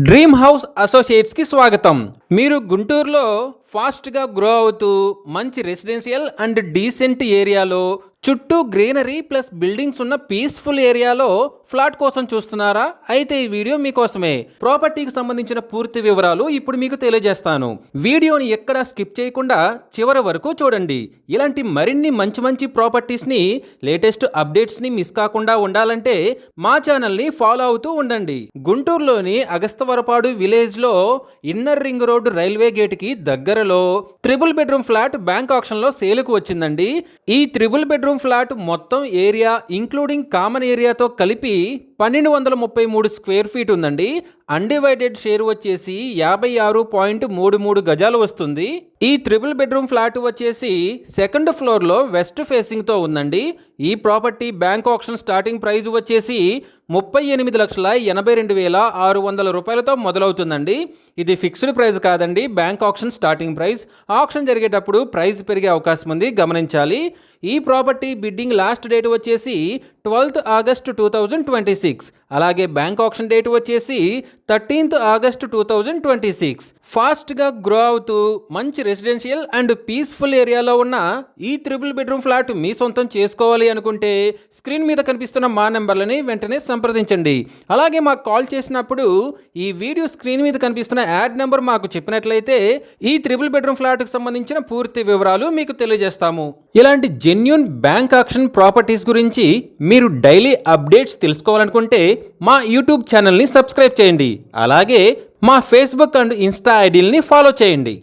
Dream house associates కి స్వాగతం. మీరు గుంటూరులో ఫాస్ట్గా గ్రో అవుతూ మంచి రెసిడెన్షియల్ అండ్ డీసెంట్ ఏరియాలో చుట్టూ గ్రీనరీ ప్లస్ బిల్డింగ్స్ ఉన్న పీస్ఫుల్ ఏరియాలో ఫ్లాట్ కోసం చూస్తున్నారా? అయితే ఈ వీడియో మీకోసమే. ప్రాపర్టీకి సంబంధించిన పూర్తి వివరాలు ఇప్పుడు మీకు తెలియజేస్తాను. వీడియోని ఎక్కడా స్కిప్ చేయకుండా చివరి వరకు చూడండి. ఇలాంటి మరిన్ని మంచి మంచి ప్రాపర్టీస్ని, లేటెస్ట్ అప్డేట్స్ని మిస్ కాకుండా ఉండాలంటే మా ఛానల్ని ఫాలో అవుతూ ఉండండి. గుంటూరులోని అగస్తవరపాడు విలేజ్లో ఇన్నర్ రింగ్ రోడ్డు రైల్వే గేట్కి దగ్గరలో ట్రిపుల్ బెడ్రూమ్ ఫ్లాట్ బ్యాంక్ ఆక్షన్లో సేలుకు వచ్చిందండి. ఈ ట్రిపుల్ బెడ్రూమ్ ఫ్లాట్ మొత్తం ఏరియా ఇంక్లూడింగ్ కామన్ ఏరియాతో కలిపి 1233 స్క్వేర్ ఫీట్ ఉందండి. అన్డివైడెడ్ షేర్ వచ్చేసి 56.33 గజాలు వస్తుంది. ఈ ట్రిపుల్ బెడ్రూమ్ ఫ్లాట్ వచ్చేసి సెకండ్ ఫ్లోర్లో వెస్ట్ ఫేసింగ్తో ఉందండి. ఈ property bank auction starting price వచ్చేసి 38,82,600 రూపాయలతో మొదలవుతుందండి. ఇది ఫిక్స్డ్ ప్రైస్ కాదండి, bank auction starting price. Auction జరిగేటప్పుడు ప్రైస్ పెరిగే అవకాశం ఉంది, గమనించాలి. ఈ ప్రాపర్టీ బిడ్డింగ్ లాస్ట్ డేట్ వచ్చేసి 12th ఆగస్ట్ 2026. అలాగే బ్యాంక్ ఆక్షన్ డేట్ వచ్చేసి 13th ఆగస్ట్ 2026. ఫాస్ట్గా గ్రో అవుతూ మంచి రెసిడెన్షియల్ అండ్ పీస్ఫుల్ ఏరియాలో ఉన్న ఈ ట్రిపుల్ బెడ్రూమ్ ఫ్లాట్ మీ సొంతం చేసుకోవాలి అనుకుంటే స్క్రీన్ మీద కనిపిస్తున్న మా నెంబర్లని వెంటనే సంప్రదించండి. అలాగే మాకు కాల్ చేసినప్పుడు ఈ వీడియో స్క్రీన్ మీద కనిపిస్తున్న యాడ్ నెంబర్ మాకు చెప్పినట్లయితే ఈ ట్రిపుల్ బెడ్రూమ్ ఫ్లాట్కి సంబంధించిన పూర్తి వివరాలు మీకు తెలియజేస్తాము. ఇలాంటి జెన్యూన్ బ్యాంక్ ఆక్షన్ ప్రాపర్టీస్ గురించి మీరు డైలీ అప్డేట్స్ తెలుసుకోవాలనుకుంటే మా యూట్యూబ్ ఛానల్ని సబ్స్క్రైబ్ చేయండి. అలాగే మా ఫేస్బుక్ అండ్ ఇన్స్టా ఐడీలని ఫాలో చేయండి.